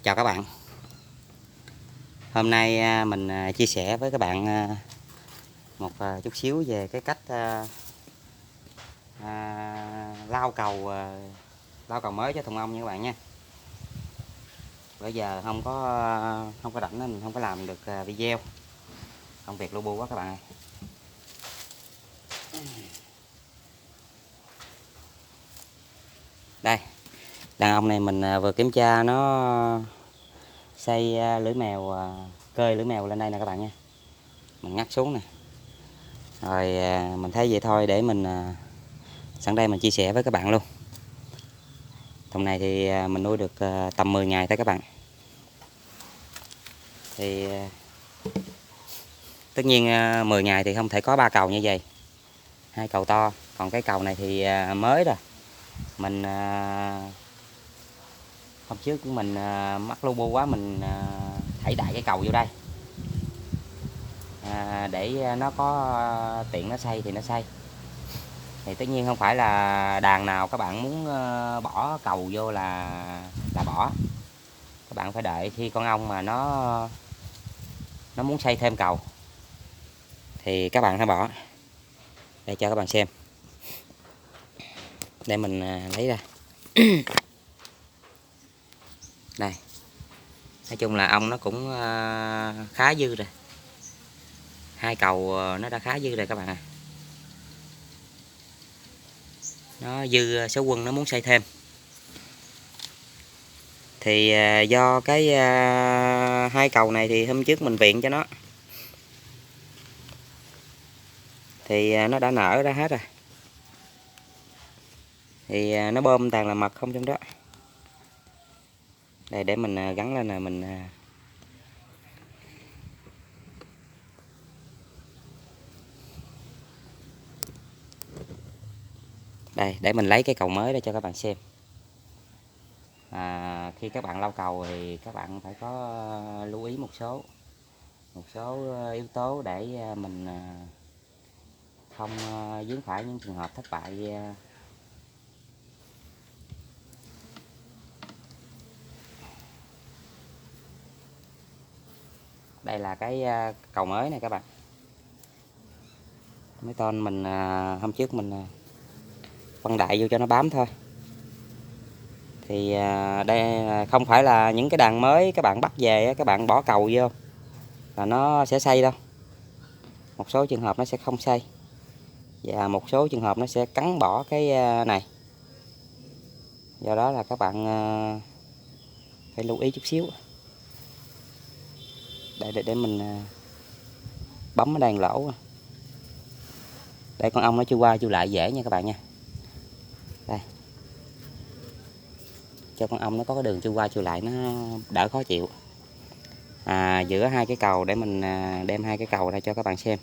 Chào các bạn. Hôm nay mình chia sẻ với các bạn một chút xíu về cái cách lau cầu mới cho thùng ong nha các bạn nha. Bây giờ không có rảnh nên mình không có làm được video. Công việc lu bu quá các bạn ơi. Đây, đàn ong này mình vừa kiểm tra nó xây lưỡi mèo, cơi lưỡi mèo lên đây nè các bạn nha. Mình ngắt xuống nè. Rồi mình thấy vậy thôi để mình sẵn đây mình chia sẻ với các bạn luôn. Thùng này thì mình nuôi được tầm 10 ngày thôi các bạn. Thì tất nhiên 10 ngày thì không thể có 3 cầu như vậy. 2 cầu to, còn cái cầu này thì mới rồi. Mình hôm trước mình mắc lu bu quá, mình thảy đại cái cầu vô đây. Để nó có tiện nó xây thì nó xây. Thì tất nhiên không phải là đàn nào các bạn muốn bỏ cầu vô là bỏ. Các bạn phải đợi khi con ong mà nó muốn xây thêm cầu thì các bạn hãy bỏ. Đây cho các bạn xem. Để mình lấy ra. Đây. Nói chung là ong nó cũng khá dư rồi. 2 cầu nó đã khá dư rồi các bạn à. Nó dư số quân nó muốn xây thêm. Thì do cái 2 cầu này thì hôm trước mình viện cho nó. Thì nó đã nở ra hết rồi. Thì nó bơm toàn là mật không trong đó. Đây để mình gắn lên là mình đây để mình lấy cái cầu mới để cho các bạn xem. Khi các bạn lau cầu thì các bạn phải có lưu ý một số yếu tố để mình không vướng phải những trường hợp thất bại. Đây là cái cầu mới này các bạn. Mấy con mình hôm trước mình băng đại vô cho nó bám thôi. Thì đây không phải là những cái đàn mới các bạn bắt về các bạn bỏ cầu vô là nó sẽ xây đâu. Một số trường hợp nó sẽ không xây. Và một số trường hợp nó sẽ cắn bỏ cái này. Do đó là các bạn phải lưu ý chút xíu. Để mình bấm ở đây lỗ. Đây con ong nó chui qua chui lại dễ nha các bạn nha. Đây. Cho con ong nó có cái đường chui qua chui lại nó đỡ khó chịu. Giữa 2 cái cầu để mình đem 2 cái cầu ra cho các bạn xem.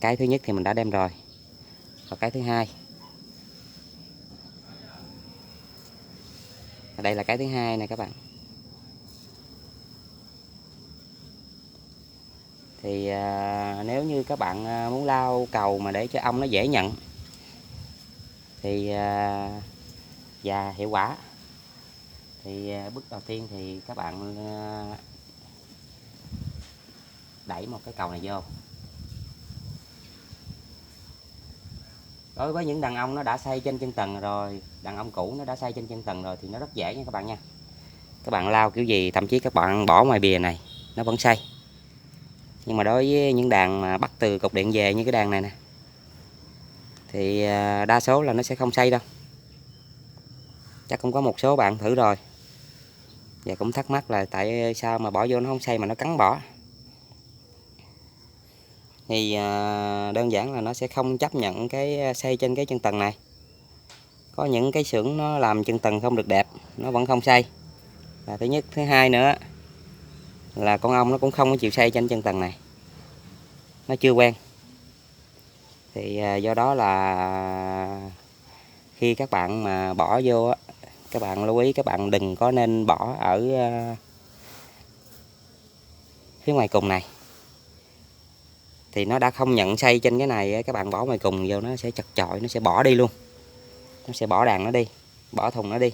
Cái thứ nhất thì mình đã đem rồi. Và cái thứ hai. Đây là cái thứ hai nè các bạn. Thì nếu như các bạn muốn lau cầu mà để cho ong nó dễ nhận thì và hiệu quả thì bước đầu tiên thì các bạn đẩy một cái cầu này vô. Đối với những đàn ong nó đã xây trên chân tầng rồi, đàn ong cũ nó đã xây trên chân tầng rồi thì nó rất dễ nha các bạn nha. Các bạn lau kiểu gì thậm chí các bạn bỏ ngoài bìa này nó vẫn xây. Nhưng mà đối với những đàn mà bắt từ cục điện về như cái đàn này nè thì đa số là nó sẽ không xây đâu. Chắc cũng có một số bạn thử rồi và cũng thắc mắc là tại sao mà bỏ vô nó không xây mà nó cắn bỏ. Thì đơn giản là nó sẽ không chấp nhận cái xây trên cái chân tầng này. Có những cái xưởng nó làm chân tầng không được đẹp, nó vẫn không xây. Là thứ nhất, thứ hai nữa là con ong nó cũng không có chịu xây trên chân tầng này. Nó chưa quen. Thì do đó là khi các bạn mà bỏ vô các bạn lưu ý các bạn đừng có nên bỏ ở phía ngoài cùng này. Thì nó đã không nhận xây trên cái này, các bạn bỏ ngoài cùng vô nó sẽ chật chội, nó sẽ bỏ đi luôn. Nó sẽ bỏ đàn nó đi, bỏ thùng nó đi.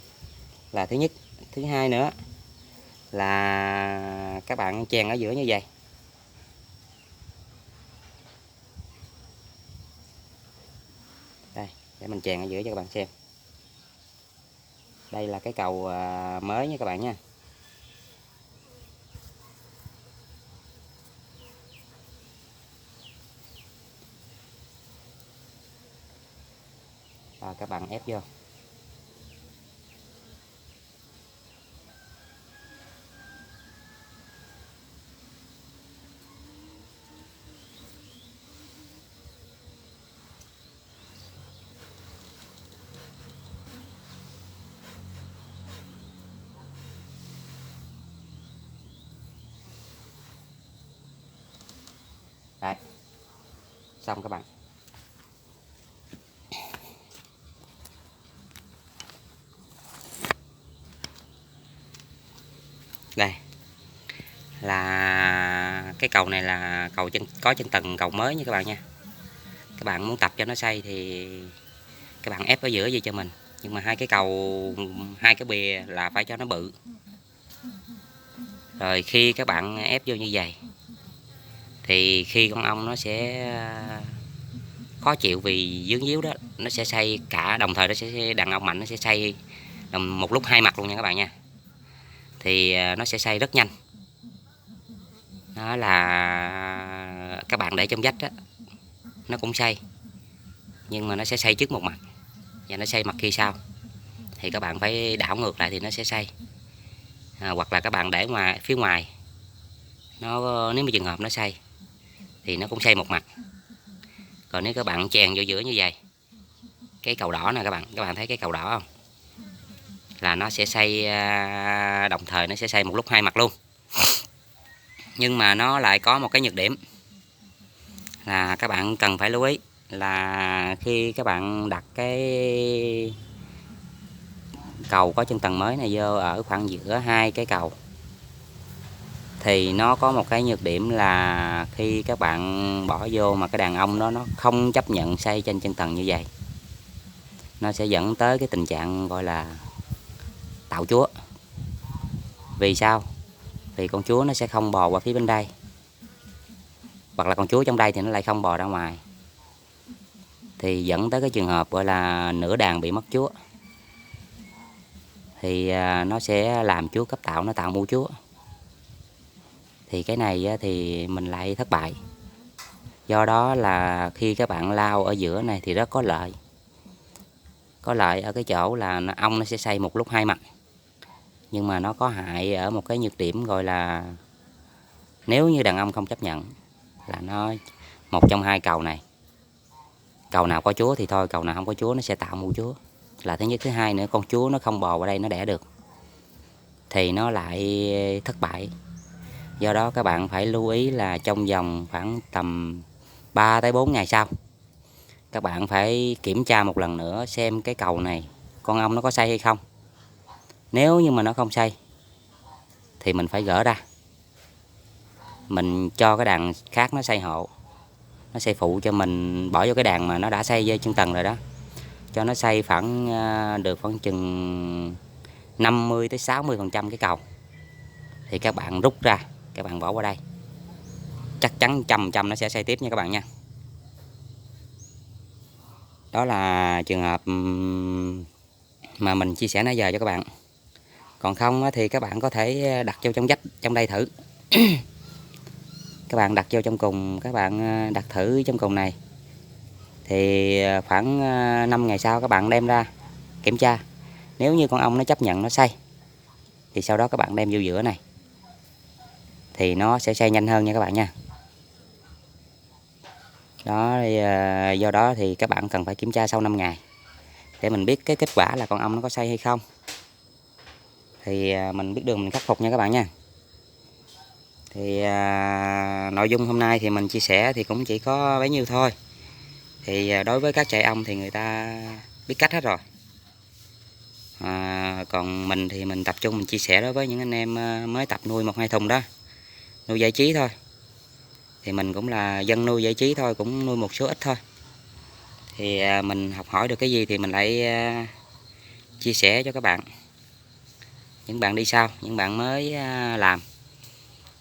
Là thứ nhất. Thứ hai nữa là các bạn chèn ở giữa như vậy. Đây, để mình chèn ở giữa cho các bạn xem. Đây là cái cầu mới nha các bạn nha. Và các bạn ép vô. Đây, xong các bạn. Đây là cái cầu này là cầu có chân tầng cầu mới nha các bạn nha. Các bạn muốn tập cho nó xây thì các bạn ép ở giữa gì cho mình. Nhưng mà hai cái bìa là phải cho nó bự. Rồi khi các bạn ép vô như vậy thì khi con ong nó sẽ khó chịu vì dướng díu đó, nó sẽ xây cả đồng thời, nó sẽ đàn ong mạnh nó sẽ xây một lúc hai mặt luôn nha các bạn nha. Thì nó sẽ xây rất nhanh. Đó là các bạn để trong vách đó, nó cũng xây, nhưng mà nó sẽ xây trước một mặt và nó xây mặt kia sau. Thì các bạn phải đảo ngược lại thì nó sẽ xây. Hoặc là các bạn để phía ngoài, nếu mà trường hợp nó xây thì nó cũng xây một mặt. Còn nếu các bạn chèn vô giữa như vậy, cái cầu đỏ nè các bạn thấy cái cầu đỏ không, là nó sẽ xây đồng thời, nó sẽ xây một lúc hai mặt luôn. Nhưng mà nó lại có một cái nhược điểm là các bạn cần phải lưu ý là khi các bạn đặt cái cầu có chân tầng mới này vô ở khoảng giữa hai cái cầu thì nó có một cái nhược điểm là khi các bạn bỏ vô mà cái đàn ong nó không chấp nhận xây trên chân tầng như vậy, nó sẽ dẫn tới cái tình trạng gọi là tạo chúa. Vì sao? Vì con chúa nó sẽ không bò qua phía bên đây, hoặc là con chúa trong đây thì nó lại không bò ra ngoài, thì dẫn tới cái trường hợp gọi là nửa đàn bị mất chúa. Thì nó sẽ làm chúa cấp tạo, nó tạo mu chúa. Thì cái này thì mình lại thất bại. Do đó là khi các bạn lao ở giữa này thì rất có lợi. Có lợi ở cái chỗ là ong nó sẽ xây một lúc hai mặt. Nhưng mà nó có hại ở một cái nhược điểm gọi là nếu như đàn ong không chấp nhận là nó một trong hai cầu này, cầu nào có chúa thì thôi, cầu nào không có chúa nó sẽ tạo mu chúa. Là thứ nhất. Thứ hai nữa, con chúa nó không bò vào đây nó đẻ được thì nó lại thất bại. Do đó các bạn phải lưu ý là trong vòng khoảng tầm 3 tới 4 ngày sau, các bạn phải kiểm tra một lần nữa xem cái cầu này con ong nó có xây hay không. Nếu như mà nó không xây thì mình phải gỡ ra, mình cho cái đàn khác nó xây hộ, nó xây phụ cho mình, bỏ vô cái đàn mà nó đã xây dây chân tầng rồi đó, cho nó xây khoảng được khoảng chừng 50 tới 60% cái cầu. Thì các bạn rút ra, các bạn bỏ qua đây, chắc chắn 100% nó sẽ xây tiếp nha các bạn nha. Đó là trường hợp mà mình chia sẻ nãy giờ cho các bạn. Còn không thì các bạn có thể đặt vô trong vách trong đây thử. Các bạn đặt vô trong cùng, các bạn đặt thử trong cùng này. Thì khoảng 5 ngày sau các bạn đem ra kiểm tra. Nếu như con ong nó chấp nhận nó xây thì sau đó các bạn đem vô giữa này thì nó sẽ xây nhanh hơn nha các bạn nha. Đó, do đó thì các bạn cần phải kiểm tra sau 5 ngày để mình biết cái kết quả là con ong nó có xây hay không. Thì mình biết đường mình khắc phục nha các bạn nha. Thì nội dung hôm nay thì mình chia sẻ thì cũng chỉ có bấy nhiêu thôi. Thì đối với các trại ong thì người ta biết cách hết rồi. Còn mình thì mình tập trung mình chia sẻ đối với những anh em mới tập nuôi 1-2 thùng đó, nuôi giải trí thôi. Thì mình cũng là dân nuôi giải trí thôi, cũng nuôi một số ít thôi. Thì mình học hỏi được cái gì thì mình lại chia sẻ cho các bạn. những bạn đi sau, những bạn mới làm,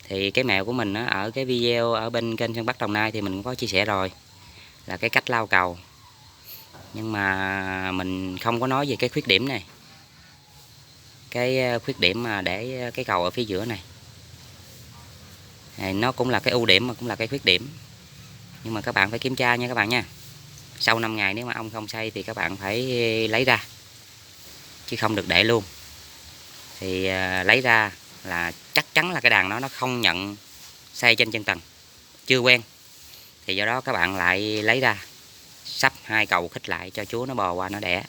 thì cái mẹo của mình ở cái video ở bên kênh Sơn Bắc Đồng Nai thì mình cũng có chia sẻ rồi, là cái cách lau cầu. Nhưng mà mình không có nói về cái khuyết điểm này, cái khuyết điểm mà để cái cầu ở phía giữa này, nó cũng là cái ưu điểm mà cũng là cái khuyết điểm. Nhưng mà các bạn phải kiểm tra nha các bạn nha. Sau 5 ngày nếu mà ong không xay thì các bạn phải lấy ra, chứ không được để luôn. Thì lấy ra là chắc chắn là cái đàn nó không nhận xay trên chân tầng, chưa quen. Thì do đó các bạn lại lấy ra, sắp 2 cầu khích lại cho chúa nó bò qua nó đẻ.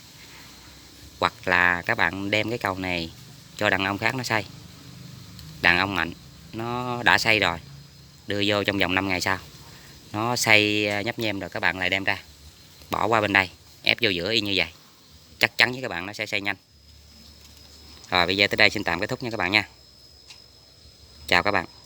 Hoặc là các bạn đem cái cầu này cho đàn ong khác nó xay. Đàn ong mạnh nó đã xay rồi, đưa vô trong vòng 5 ngày sau nó xay nhấp nhem rồi, các bạn lại đem ra bỏ qua bên đây, ép vô giữa y như vậy, chắc chắn với các bạn nó sẽ xay nhanh. Rồi bây giờ tới đây xin tạm kết thúc nha các bạn nha. Chào các bạn.